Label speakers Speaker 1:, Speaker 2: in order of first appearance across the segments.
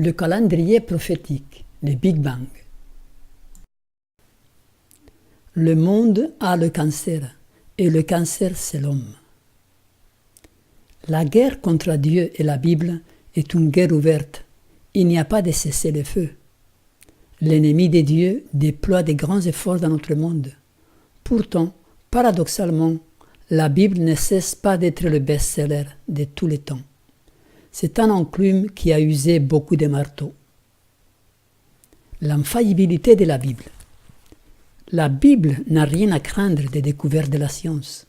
Speaker 1: Le calendrier prophétique, le Big Bang. Le monde a le cancer, et le cancer c'est l'homme. La guerre contre Dieu et la Bible est une guerre ouverte. Il n'y a pas de cessez-le-feu. L'ennemi de Dieu déploie de grands efforts dans notre monde. Pourtant, paradoxalement, la Bible ne cesse pas d'être le best-seller de tous les temps. C'est un enclume qui a usé beaucoup de marteaux. L'infaillibilité de la Bible. La Bible n'a rien à craindre des découvertes de la science.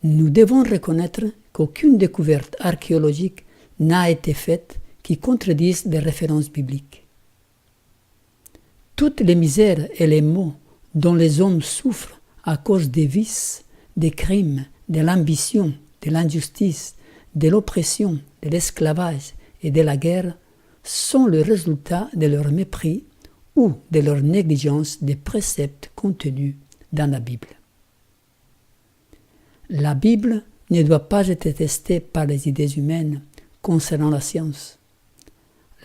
Speaker 1: Nous devons reconnaître qu'aucune découverte archéologique n'a été faite qui contredise les références bibliques. Toutes les misères et les maux dont les hommes souffrent à cause des vices, des crimes, de l'ambition, de l'injustice, de l'oppression, de l'esclavage et de la guerre sont le résultat de leur mépris ou de leur négligence des préceptes contenus dans la Bible. La Bible ne doit pas être testée par les idées humaines concernant la science.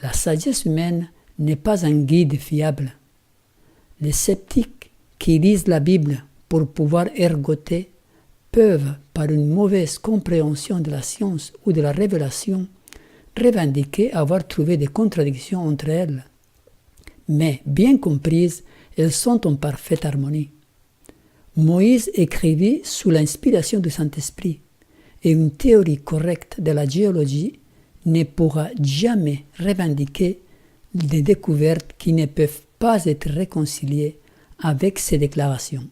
Speaker 1: La sagesse humaine n'est pas un guide fiable. Les sceptiques qui lisent la Bible pour pouvoir ergoter peuvent, par une mauvaise compréhension de la science ou de la révélation, revendiquer avoir trouvé des contradictions entre elles. Mais, bien comprises, elles sont en parfaite harmonie. Moïse écrivit sous l'inspiration du Saint-Esprit, et une théorie correcte de la géologie ne pourra jamais revendiquer des découvertes qui ne peuvent pas être réconciliées avec ces déclarations.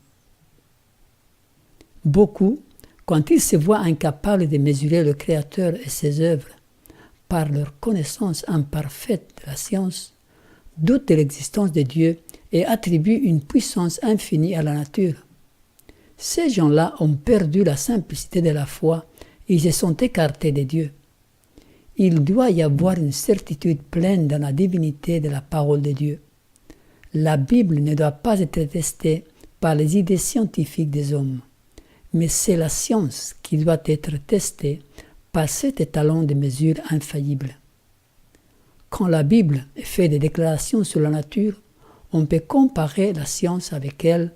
Speaker 1: Beaucoup, quand ils se voient incapables de mesurer le Créateur et ses œuvres par leur connaissance imparfaite de la science, doutent de l'existence de Dieu et attribuent une puissance infinie à la nature. Ces gens-là ont perdu la simplicité de la foi et se sont écartés de Dieu. Il doit y avoir une certitude pleine dans la divinité de la parole de Dieu. La Bible ne doit pas être testée par les idées scientifiques des hommes, mais c'est la science qui doit être testée par cet étalon de mesure infaillible. Quand la Bible fait des déclarations sur la nature, on peut comparer la science avec elle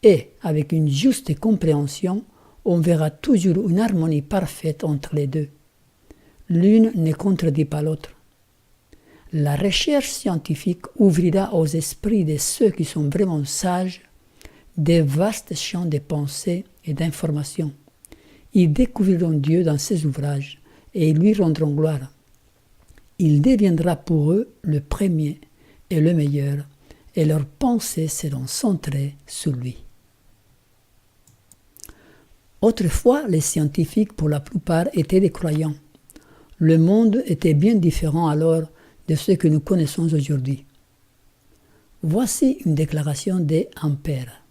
Speaker 1: et, avec une juste compréhension, on verra toujours une harmonie parfaite entre les deux. L'une ne contredit pas l'autre. La recherche scientifique ouvrira aux esprits de ceux qui sont vraiment sages des vastes champs de pensée et d'information. Ils découvriront Dieu dans ses ouvrages et ils lui rendront gloire. Il deviendra pour eux le premier et le meilleur, et leurs pensées seront centrées sur lui. Autrefois, les scientifiques, pour la plupart, étaient des croyants. Le monde était bien différent alors de ce que nous connaissons aujourd'hui. Voici une déclaration d'Ampère.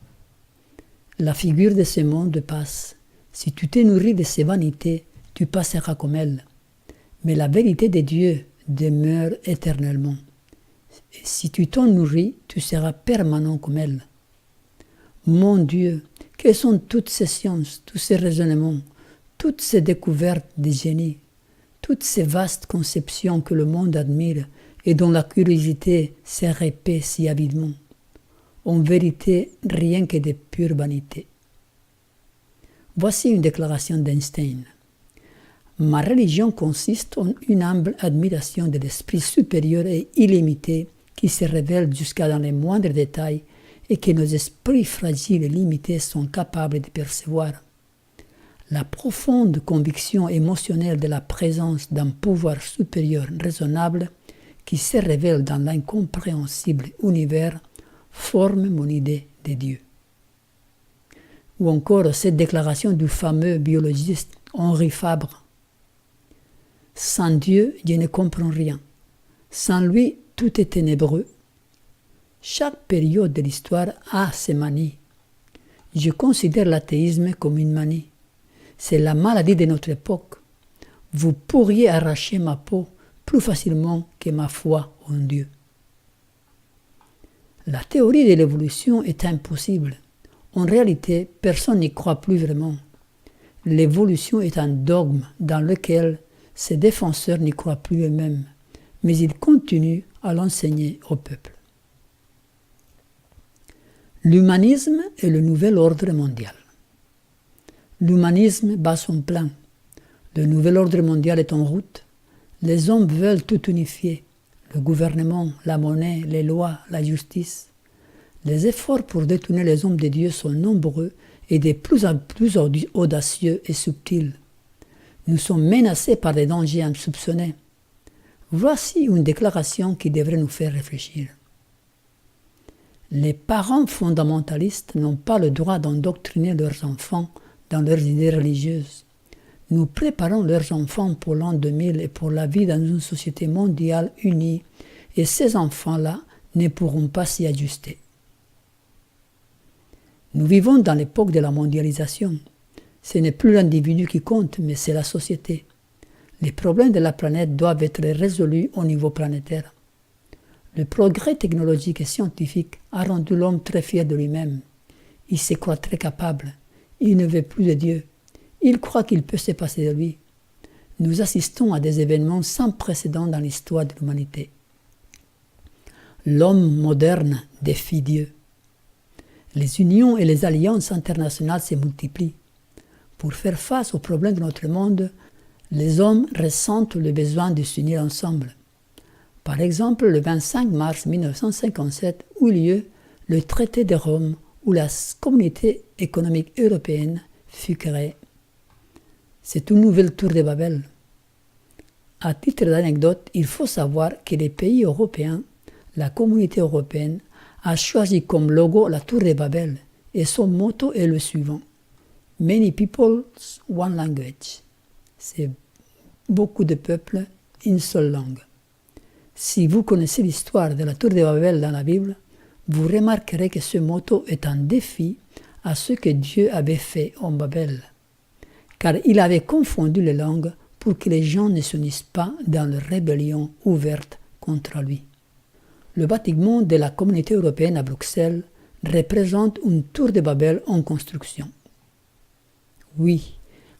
Speaker 1: La figure de ce monde passe. Si tu te nourris de ses vanités, tu passeras comme elle. Mais la vérité de Dieu demeure éternellement. Et si tu t'en nourris, tu seras permanent comme elle. Mon Dieu, quelles sont toutes ces sciences, tous ces raisonnements, toutes ces découvertes de génie, toutes ces vastes conceptions que le monde admire et dont la curiosité se répand si avidement. En vérité, rien que de pure vanité. Voici une déclaration d'Einstein. Ma religion consiste en une humble admiration de l'esprit supérieur et illimité qui se révèle jusqu'à dans les moindres détails et que nos esprits fragiles et limités sont capables de percevoir. La profonde conviction émotionnelle de la présence d'un pouvoir supérieur raisonnable qui se révèle dans l'incompréhensible univers forme mon idée de Dieu. Ou encore cette déclaration du fameux biologiste Henri Fabre. Sans Dieu, je ne comprends rien. Sans lui, tout est ténébreux. Chaque période de l'histoire a ses manies. Je considère l'athéisme comme une manie. C'est la maladie de notre époque. Vous pourriez arracher ma peau plus facilement que ma foi en Dieu. La théorie de l'évolution est impossible. En réalité, personne n'y croit plus vraiment. L'évolution est un dogme dans lequel ses défenseurs n'y croient plus eux-mêmes, mais ils continuent à l'enseigner au peuple. L'humanisme est le nouvel ordre mondial. L'humanisme bat son plein. Le nouvel ordre mondial est en route. Les hommes veulent tout unifier. Le gouvernement, la monnaie, les lois, la justice. Les efforts pour détourner les hommes de Dieu sont nombreux et de plus en plus audacieux et subtils. Nous sommes menacés par des dangers insoupçonnés. Voici une déclaration qui devrait nous faire réfléchir. Les parents fondamentalistes n'ont pas le droit d'endoctriner leurs enfants dans leurs idées religieuses. Nous préparons leurs enfants pour l'an 2000 et pour la vie dans une société mondiale unie, et ces enfants-là ne pourront pas s'y ajuster. Nous vivons dans l'époque de la mondialisation. Ce n'est plus l'individu qui compte, mais c'est la société. Les problèmes de la planète doivent être résolus au niveau planétaire. Le progrès technologique et scientifique a rendu l'homme très fier de lui-même. Il se croit très capable. Il ne veut plus de Dieu. Il croit qu'il peut se passer de lui. Nous assistons à des événements sans précédent dans l'histoire de l'humanité. L'homme moderne défie Dieu. Les unions et les alliances internationales se multiplient. Pour faire face aux problèmes de notre monde, les hommes ressentent le besoin de s'unir ensemble. Par exemple, le 25 mars 1957 eut lieu le traité de Rome où la communauté économique européenne fut créée. C'est une nouvelle tour de Babel. À titre d'anecdote, il faut savoir que les pays européens, la communauté européenne, a choisi comme logo la tour de Babel et son motto est le suivant. Many peoples, one language. C'est beaucoup de peuples, une seule langue. Si vous connaissez l'histoire de la tour de Babel dans la Bible, vous remarquerez que ce motto est un défi à ce que Dieu avait fait en Babel, car il avait confondu les langues pour que les gens ne s'unissent pas dans leur rébellion ouverte contre lui. Le bâtiment de la communauté européenne à Bruxelles représente une tour de Babel en construction. Oui,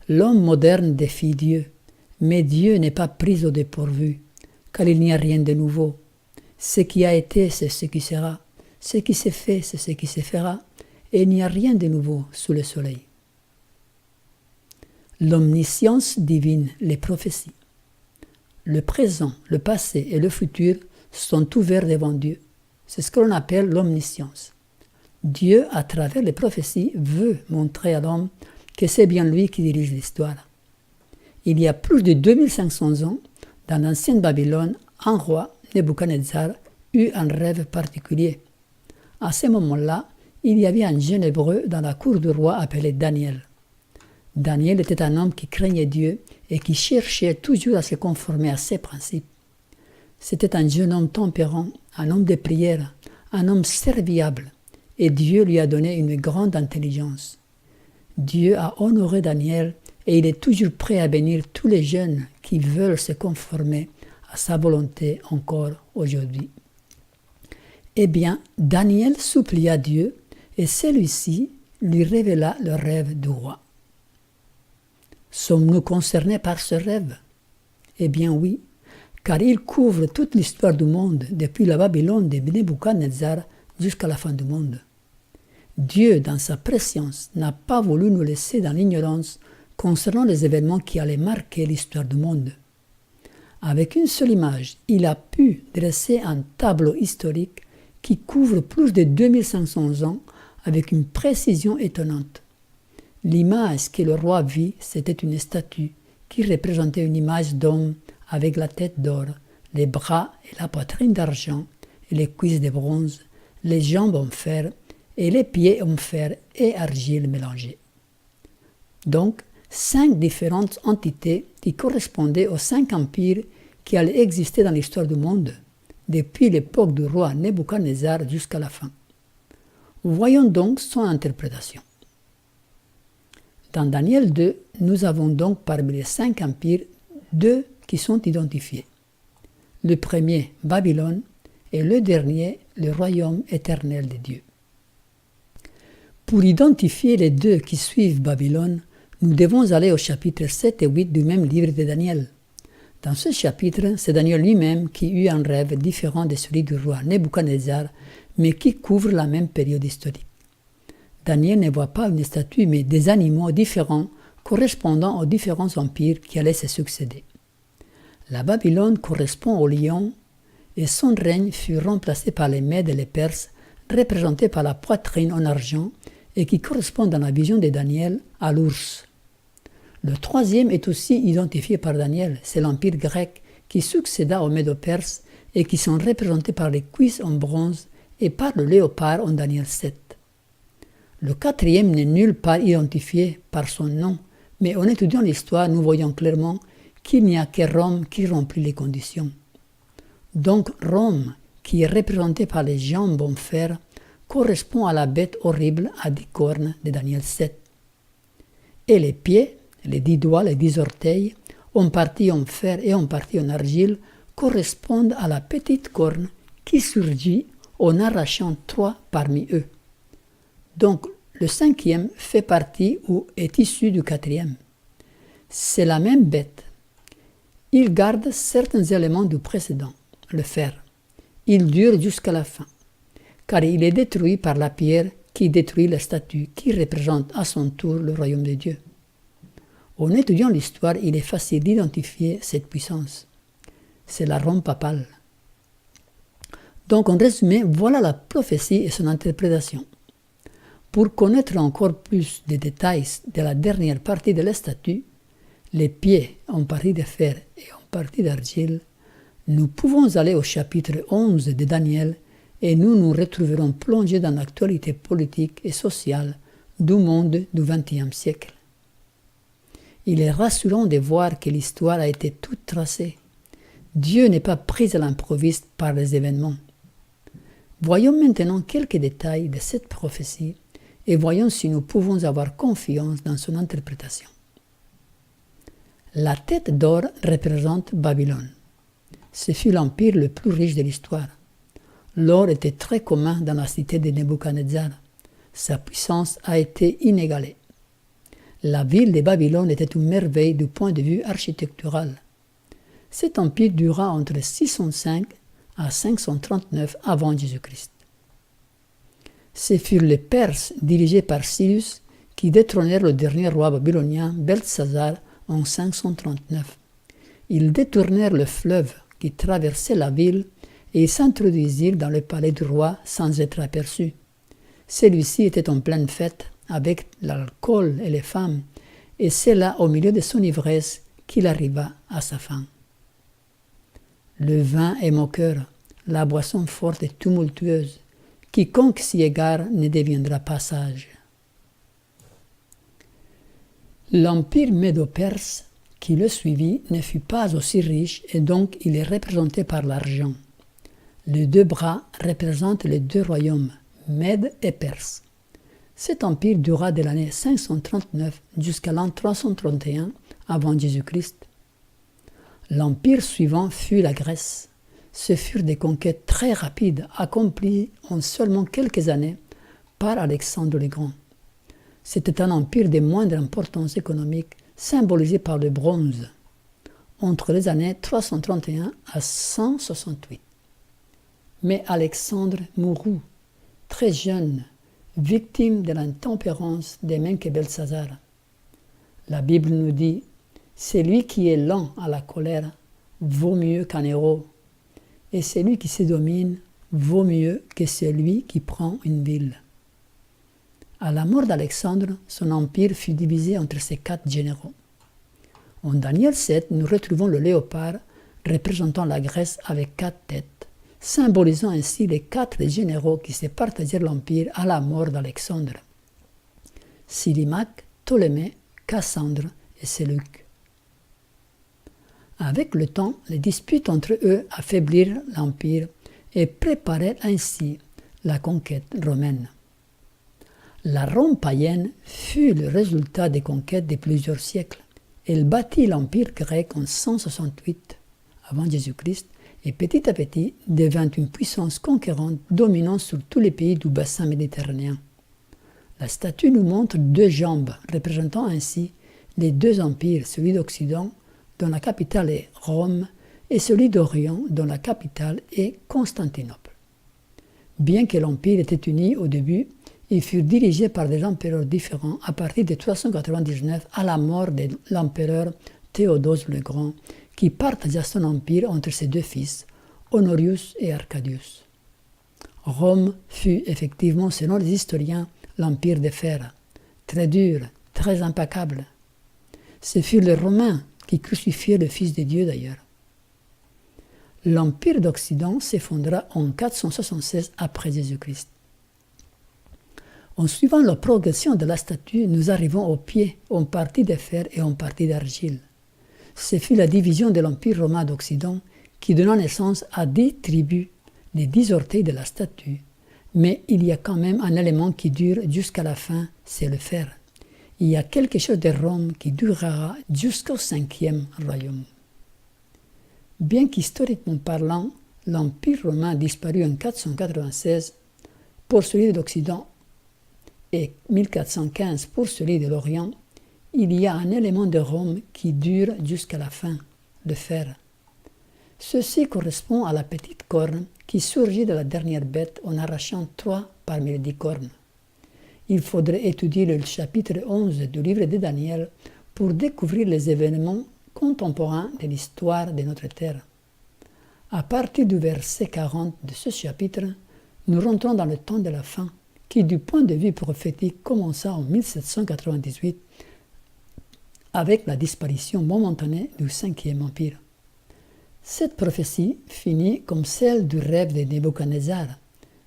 Speaker 1: l'homme moderne défie Dieu, mais Dieu n'est pas pris au dépourvu, car il n'y a rien de nouveau. Ce qui a été, c'est ce qui sera. Ce qui s'est fait, c'est ce qui se fera. Et il n'y a rien de nouveau sous le soleil. L'omniscience divine, les prophéties. Le présent, le passé et le futur sont ouverts devant Dieu. C'est ce que l'on appelle l'omniscience. Dieu, à travers les prophéties, veut montrer à l'homme que c'est bien lui qui dirige l'histoire. Il y a plus de 2500 ans, dans l'ancienne Babylone, un roi, Nebuchadnezzar, eut un rêve particulier. À ce moment-là, il y avait un jeune hébreu dans la cour du roi appelé Daniel. Daniel était un homme qui craignait Dieu et qui cherchait toujours à se conformer à ses principes. C'était un jeune homme tempérant, un homme de prière, un homme serviable, et Dieu lui a donné une grande intelligence. Dieu a honoré Daniel et il est toujours prêt à bénir tous les jeunes qui veulent se conformer à sa volonté encore aujourd'hui. Eh bien, Daniel supplia Dieu et celui-ci lui révéla le rêve du roi. Sommes-nous concernés par ce rêve? Eh bien oui, car il couvre toute l'histoire du monde depuis la Babylone de Nebuchadnezzar jusqu'à la fin du monde. Dieu, dans sa préscience, n'a pas voulu nous laisser dans l'ignorance concernant les événements qui allaient marquer l'histoire du monde. Avec une seule image, il a pu dresser un tableau historique qui couvre plus de 2500 ans avec une précision étonnante. L'image que le roi vit, c'était une statue qui représentait une image d'homme avec la tête d'or, les bras et la poitrine d'argent, et les cuisses de bronze, les jambes en fer et les pieds en fer et argile mélangés. Donc, 5 différentes entités qui correspondaient aux 5 empires qui allaient exister dans l'histoire du monde, depuis l'époque du roi Nebuchadnezzar jusqu'à la fin. Voyons donc son interprétation. Dans Daniel 2, nous avons donc parmi les 5 empires 2 qui sont identifiés. Le premier, Babylone, et le dernier, le royaume éternel de Dieu. Pour identifier les 2 qui suivent Babylone, nous devons aller au chapitre 7 et 8 du même livre de Daniel. Dans ce chapitre, c'est Daniel lui-même qui eut un rêve différent de celui du roi Nebuchadnezzar, mais qui couvre la même période historique. Daniel ne voit pas une statue, mais des animaux différents correspondant aux différents empires qui allaient se succéder. La Babylone correspond au lion et son règne fut remplacé par les Mèdes et les Perses, représentés par la poitrine en argent et qui correspondent dans la vision de Daniel à l'ours. Le troisième est aussi identifié par Daniel, c'est l'empire grec qui succéda aux Médo-Perses et qui sont représentés par les cuisses en bronze et par le léopard en Daniel 7. Le quatrième n'est nulle part identifié par son nom, mais en étudiant l'histoire, nous voyons clairement qu'il n'y a que Rome qui remplit les conditions. Donc Rome, qui est représentée par les jambes en fer, correspond à la bête horrible à 10 cornes de Daniel 7. Et les pieds, les 10 doigts, les 10 orteils, en partie en fer et en partie en argile, correspondent à la petite corne qui surgit en arrachant 3 parmi eux. Donc le cinquième fait partie ou est issu du quatrième. C'est la même bête. Il garde certains éléments du précédent, le fer. Il dure jusqu'à la fin, car il est détruit par la pierre qui détruit la statue, qui représente à son tour le royaume de Dieu. En étudiant l'histoire, il est facile d'identifier cette puissance. C'est la Rome papale. Donc en résumé, voilà la prophétie et son interprétation. Pour connaître encore plus de détails de la dernière partie de la statue, les pieds en partie de fer et en partie d'argile, nous pouvons aller au chapitre 11 de Daniel et nous retrouverons plongés dans l'actualité politique et sociale du monde du XXe siècle. Il est rassurant de voir que l'histoire a été toute tracée. Dieu n'est pas pris à l'improviste par les événements. Voyons maintenant quelques détails de cette prophétie et voyons si nous pouvons avoir confiance dans son interprétation. La tête d'or représente Babylone. Ce fut l'empire le plus riche de l'histoire. L'or était très commun dans la cité de Nebuchadnezzar. Sa puissance a été inégalée. La ville de Babylone était une merveille du point de vue architectural. Cet empire dura entre 605 à 539 avant Jésus-Christ. Ce furent les Perses, dirigés par Cyrus, qui détrônèrent le dernier roi babylonien, Beltsazar, en 539. Ils détournèrent le fleuve qui traversait la ville et s'introduisirent dans le palais du roi sans être aperçus. Celui-ci était en pleine fête avec l'alcool et les femmes, et c'est là, au milieu de son ivresse, qu'il arriva à sa fin. Le vin est moqueur, la boisson forte et tumultueuse. Quiconque s'y égare ne deviendra pas sage. L'empire médo-perse qui le suivit ne fut pas aussi riche et donc il est représenté par l'argent. Les 2 bras représentent les 2 royaumes, Mède et Perse. Cet empire dura de l'année 539 jusqu'à l'an 331 avant Jésus-Christ. L'empire suivant fut la Grèce. Ce furent des conquêtes très rapides, accomplies en seulement quelques années par Alexandre le Grand. C'était un empire de moindre importance économique, symbolisé par le bronze, entre les années 331 à 168. Mais Alexandre mourut, très jeune, victime de l'intempérance des mêmes que Beltsazar. La Bible nous dit « Celui qui est lent à la colère vaut mieux qu'un héros, et celui qui se domine vaut mieux que celui qui prend une ville. » À la mort d'Alexandre, son empire fut divisé entre ses 4 généraux. En Daniel 7, nous retrouvons le léopard représentant la Grèce avec 4 têtes, symbolisant ainsi les 4 généraux qui se partagèrent l'empire à la mort d'Alexandre: Silimac, Ptolémée, Cassandre et Séleuc. Avec le temps, les disputes entre eux affaiblirent l'empire et préparèrent ainsi la conquête romaine. La Rome païenne fut le résultat des conquêtes de plusieurs siècles. Elle bâtit l'empire grec en 168 avant Jésus-Christ et petit à petit devint une puissance conquérante dominant sur tous les pays du bassin méditerranéen. La statue nous montre 2 jambes représentant ainsi les 2 empires, celui d'Occident, dont la capitale est Rome, et celui d'Orient, dont la capitale est Constantinople. Bien que l'Empire était uni au début, il fut dirigé par des empereurs différents à partir de 399 à la mort de l'empereur Théodose le Grand, qui partagea son empire entre ses deux fils, Honorius et Arcadius. Rome fut effectivement, selon les historiens, l'empire de fer, très dur, très implacable. Ce furent les Romains qui crucifièrent le Fils de Dieu d'ailleurs. L'empire d'Occident s'effondra en 476 après Jésus-Christ. En suivant la progression de la statue, nous arrivons aux pieds, en partie de fer et en partie d'argile. Ce fut la division de l'Empire romain d'Occident qui donna naissance à 10 tribus, les 10 orteils de la statue. Mais il y a quand même un élément qui dure jusqu'à la fin, c'est le fer. Il y a quelque chose de Rome qui durera jusqu'au 5e royaume. Bien qu'historiquement parlant, l'Empire romain disparut en 496 pour celui de l'Occident et 1415 pour celui de l'Orient, il y a un élément de Rome qui dure jusqu'à la fin, le fer. Ceci correspond à la petite corne qui surgit de la dernière bête en arrachant 3 parmi les 10 cornes. Il faudrait étudier le chapitre 11 du livre de Daniel pour découvrir les événements contemporains de l'histoire de notre terre. À partir du verset 40 de ce chapitre, nous rentrons dans le temps de la fin, qui du point de vue prophétique commença en 1798 avec la disparition momentanée du 5e empire. Cette prophétie finit comme celle du rêve de Nebuchadnezzar,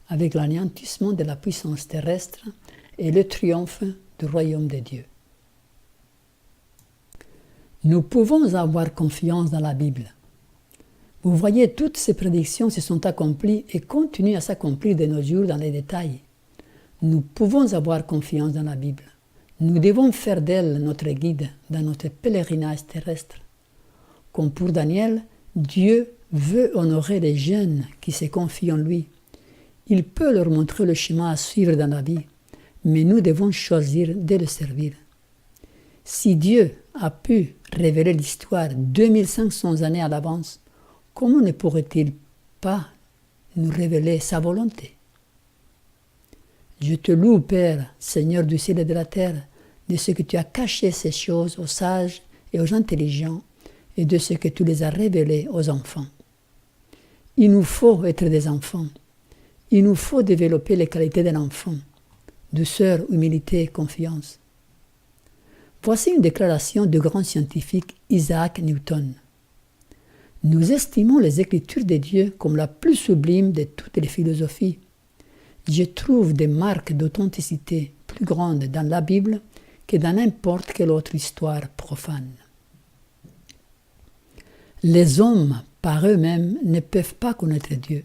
Speaker 1: avec l'anéantissement de la puissance terrestre et le triomphe du royaume de Dieu. Nous pouvons avoir confiance dans la Bible. Vous voyez, toutes ces prédictions se sont accomplies et continuent à s'accomplir de nos jours dans les détails. Nous pouvons avoir confiance dans la Bible. Nous devons faire d'elle notre guide dans notre pèlerinage terrestre. Comme pour Daniel, Dieu veut honorer les jeunes qui se confient en lui. Il peut leur montrer le chemin à suivre dans la vie, mais nous devons choisir de le servir. Si Dieu a pu révéler l'histoire 2500 années à l'avance, comment ne pourrait-il pas nous révéler sa volonté? Je te loue, Père, Seigneur du ciel et de la terre, de ce que tu as caché ces choses aux sages et aux intelligents, et de ce que tu les as révélées aux enfants. Il nous faut être des enfants. Il nous faut développer les qualités d'un enfant. Douceur, humilité, confiance. Voici une déclaration du grand scientifique Isaac Newton. Nous estimons les Écritures de Dieu comme la plus sublime de toutes les philosophies. Je trouve des marques d'authenticité plus grandes dans la Bible que dans n'importe quelle autre histoire profane. Les hommes, par eux-mêmes, ne peuvent pas connaître Dieu.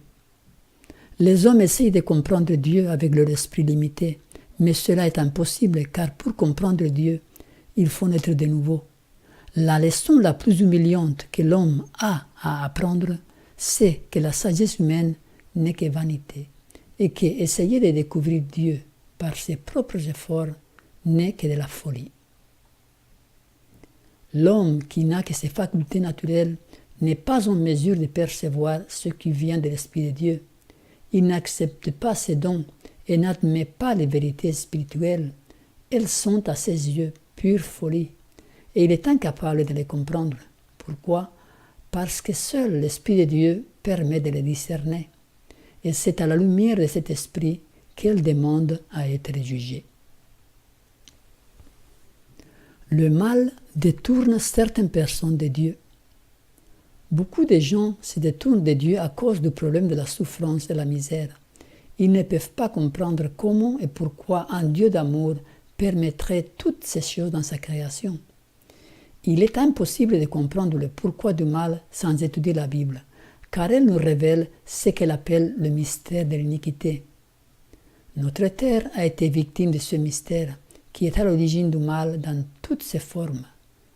Speaker 1: Les hommes essayent de comprendre Dieu avec leur esprit limité, mais cela est impossible car pour comprendre Dieu, il faut naître de nouveau. La leçon la plus humiliante que l'homme a à apprendre, c'est que la sagesse humaine n'est que vanité et qu'essayer de découvrir Dieu par ses propres efforts n'est que de la folie. L'homme qui n'a que ses facultés naturelles n'est pas en mesure de percevoir ce qui vient de l'Esprit de Dieu. Il n'accepte pas ses dons et n'admet pas les vérités spirituelles. Elles sont à ses yeux pure folie et il est incapable de les comprendre. Pourquoi? Parce que seul l'Esprit de Dieu permet de les discerner. Et c'est à la lumière de cet esprit qu'elle demande à être jugée. Le mal détourne certaines personnes de Dieu. Beaucoup de gens se détournent de Dieu à cause du problème de la souffrance et de la misère. Ils ne peuvent pas comprendre comment et pourquoi un Dieu d'amour permettrait toutes ces choses dans sa création. Il est impossible de comprendre le pourquoi du mal sans étudier la Bible, car elle nous révèle ce qu'elle appelle le mystère de l'iniquité. Notre terre a été victime de ce mystère qui est à l'origine du mal dans toutes ses formes,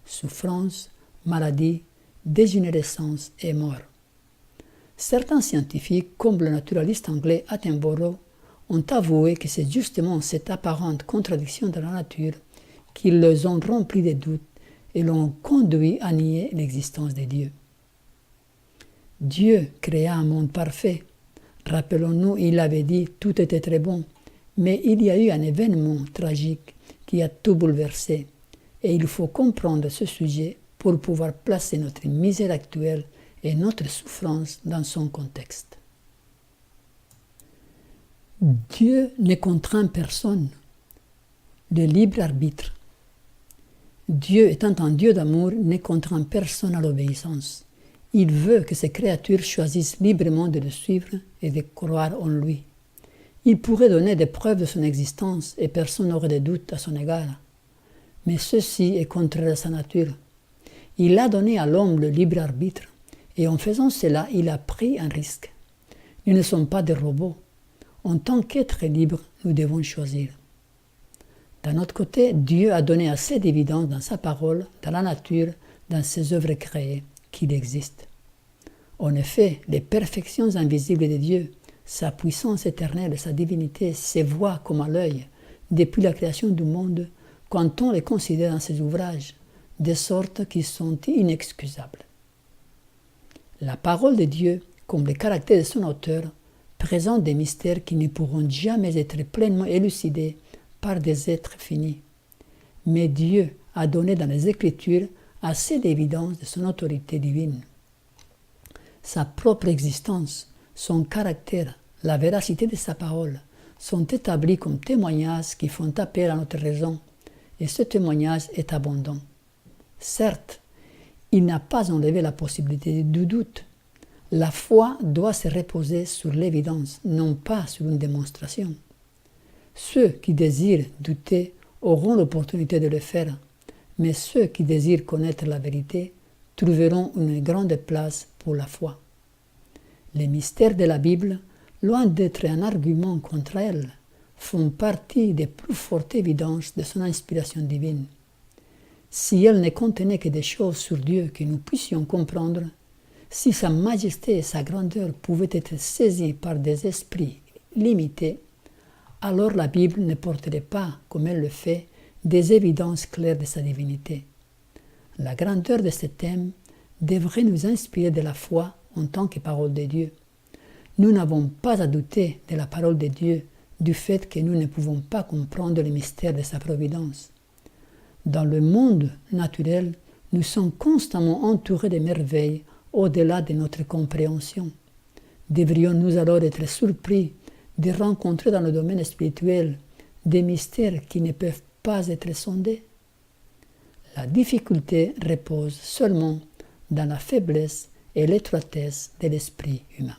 Speaker 1: souffrance, maladie, dégénérescence et mort. Certains scientifiques, comme le naturaliste anglais Attenborough, ont avoué que c'est justement cette apparente contradiction de la nature qui les ont remplis de doutes et l'ont conduit à nier l'existence de Dieu. Dieu créa un monde parfait. Rappelons-nous, il avait dit « tout était très bon », mais il y a eu un événement tragique qui a tout bouleversé, et il faut comprendre ce sujet pour pouvoir placer notre misère actuelle et notre souffrance dans son contexte. Dieu ne contraint personne. Le libre arbitre. Dieu, étant un Dieu d'amour, ne contraint personne à l'obéissance. Il veut que ses créatures choisissent librement de le suivre et de croire en lui. Il pourrait donner des preuves de son existence et personne n'aurait de doute à son égard. Mais ceci est contraire à sa nature. Il a donné à l'homme le libre arbitre et en faisant cela, il a pris un risque. Nous ne sommes pas des robots. En tant qu'êtres libres, nous devons choisir. D'un autre côté, Dieu a donné assez d'évidence dans sa parole, dans la nature, dans ses œuvres créées, qu'il existe. En effet, les perfections invisibles de Dieu, sa puissance éternelle, sa divinité, se voient comme à l'œil, depuis la création du monde, quand on les considère dans ses ouvrages, de sorte qu'ils sont inexcusables. La parole de Dieu, comme le caractère de son auteur, présente des mystères qui ne pourront jamais être pleinement élucidés par des êtres finis. Mais Dieu a donné dans les Écritures assez d'évidence de son autorité divine. Sa propre existence, son caractère, la véracité de sa parole sont établis comme témoignages qui font appel à notre raison, et ce témoignage est abondant. Certes, il n'a pas enlevé la possibilité du doute. La foi doit se reposer sur l'évidence, non pas sur une démonstration. Ceux qui désirent douter auront l'opportunité de le faire, mais ceux qui désirent connaître la vérité trouveront une grande place pour la foi. Les mystères de la Bible, loin d'être un argument contre elle, font partie des plus fortes évidences de son inspiration divine. Si elle ne contenait que des choses sur Dieu que nous puissions comprendre, si sa majesté et sa grandeur pouvaient être saisies par des esprits limités, alors la Bible ne porterait pas, comme elle le fait, des évidences claires de sa divinité. La grandeur de ce thème devrait nous inspirer de la foi en tant que parole de Dieu. Nous n'avons pas à douter de la parole de Dieu du fait que nous ne pouvons pas comprendre les mystères de sa providence. Dans le monde naturel, nous sommes constamment entourés de merveilles au-delà de notre compréhension. Devrions-nous alors être surpris de rencontrer dans le domaine spirituel des mystères qui ne peuvent pas être sondés? La difficulté repose seulement dans la faiblesse et l'étroitesse de l'esprit humain.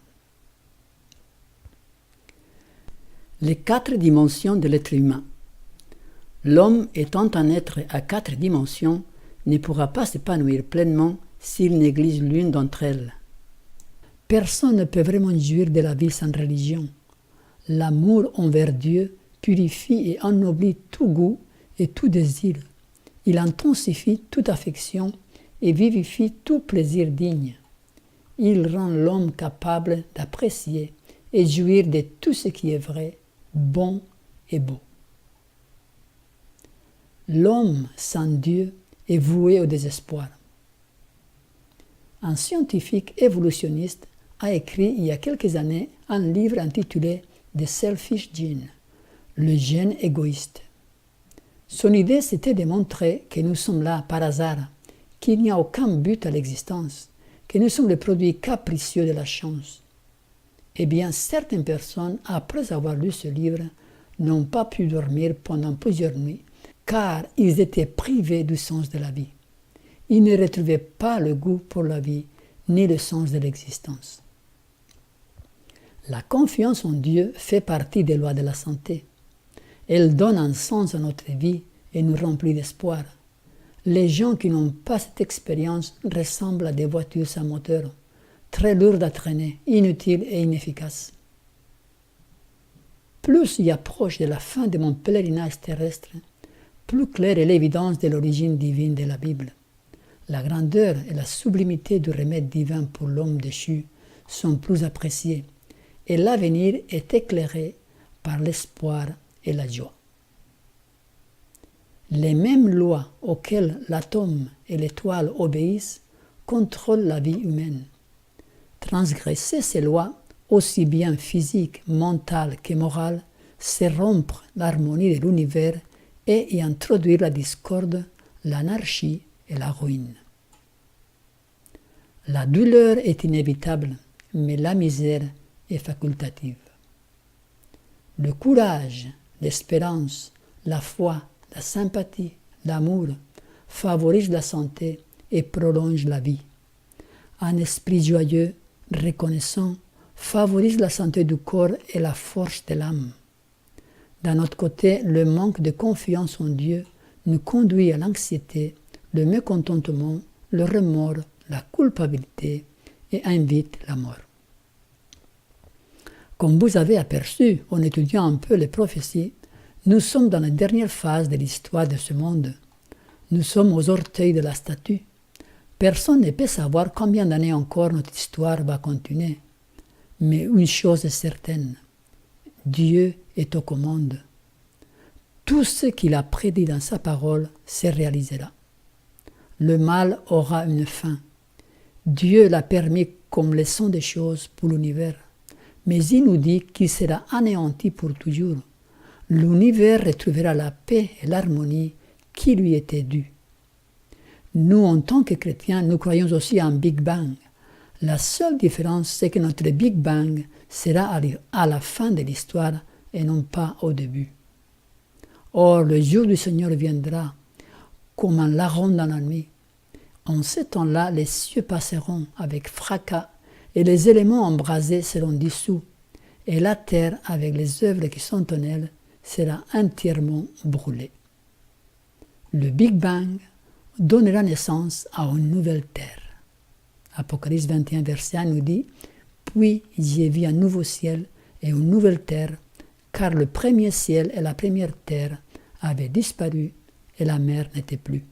Speaker 1: Les 4 dimensions de l'être humain. L'homme, étant un être à 4 dimensions, ne pourra pas s'épanouir pleinement s'il néglige l'une d'entre elles. Personne ne peut vraiment jouir de la vie sans religion. L'amour envers Dieu purifie et ennoblit tout goût et tout désir. Il intensifie toute affection et vivifie tout plaisir digne. Il rend l'homme capable d'apprécier et jouir de tout ce qui est vrai, bon et beau. L'homme sans Dieu est voué au désespoir. Un scientifique évolutionniste a écrit il y a quelques années un livre intitulé « The Selfish Gene », le gène égoïste. Son idée, c'était de montrer que nous sommes là par hasard, qu'il n'y a aucun but à l'existence, que nous sommes le produit capricieux de la chance. Eh bien, certaines personnes, après avoir lu ce livre, n'ont pas pu dormir pendant plusieurs nuits, car ils étaient privés du sens de la vie. Ils ne retrouvaient pas le goût pour la vie, ni le sens de l'existence. La confiance en Dieu fait partie des lois de la santé. Elle donne un sens à notre vie et nous remplit d'espoir. Les gens qui n'ont pas cette expérience ressemblent à des voitures sans moteur, très lourdes à traîner, inutiles et inefficaces. Plus j'y approche de la fin de mon pèlerinage terrestre, plus claire est l'évidence de l'origine divine de la Bible. La grandeur et la sublimité du remède divin pour l'homme déchu sont plus appréciées, et l'avenir est éclairé par l'espoir et la joie. Les mêmes lois auxquelles l'atome et l'étoile obéissent contrôlent la vie humaine. Transgresser ces lois, aussi bien physiques, mentales que morales, c'est rompre l'harmonie de l'univers et y introduire la discorde, l'anarchie et la ruine. La douleur est inévitable, mais la misère est facultative. Le courage, l'espérance, la foi, la sympathie, l'amour favorisent la santé et prolongent la vie. Un esprit joyeux, reconnaissant, favorise la santé du corps et la force de l'âme. D'un autre côté, le manque de confiance en Dieu nous conduit à l'anxiété, le mécontentement, le remords, la culpabilité et invite la mort. Comme vous avez aperçu en étudiant un peu les prophéties, nous sommes dans la dernière phase de l'histoire de ce monde. Nous sommes aux orteils de la statue. Personne ne peut savoir combien d'années encore notre histoire va continuer. Mais une chose est certaine, Dieu est aux commandes. Tout ce qu'il a prédit dans sa parole se réalisera. Le mal aura une fin. Dieu l'a permis comme leçon des choses pour l'univers. Mais il nous dit qu'il sera anéanti pour toujours. L'univers retrouvera la paix et l'harmonie qui lui étaient dues. Nous, en tant que chrétiens, nous croyons aussi en Big Bang. La seule différence, c'est que notre Big Bang sera à la fin de l'histoire et non pas au début. Or, le jour du Seigneur viendra comme un larron dans la nuit. En ce temps-là, les cieux passeront avec fracas et les éléments embrasés seront dissous, et la terre, avec les œuvres qui sont en elle, sera entièrement brûlée. Le Big Bang donnera naissance à une nouvelle terre. Apocalypse 21, verset 1 nous dit « Puis j'ai vu un nouveau ciel et une nouvelle terre, car le premier ciel et la première terre avaient disparu et la mer n'était plus. »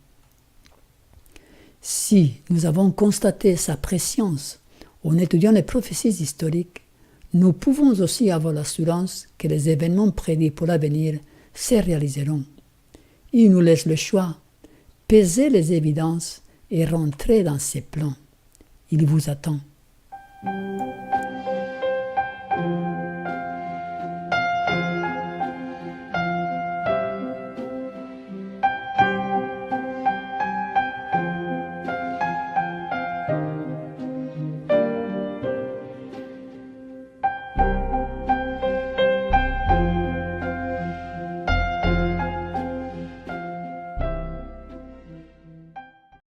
Speaker 1: Si nous avons constaté sa préscience en étudiant les prophéties historiques, nous pouvons aussi avoir l'assurance que les événements prédits pour l'avenir se réaliseront. Il nous laisse le choix, peser les évidences et rentrer dans ses plans. Il vous attend.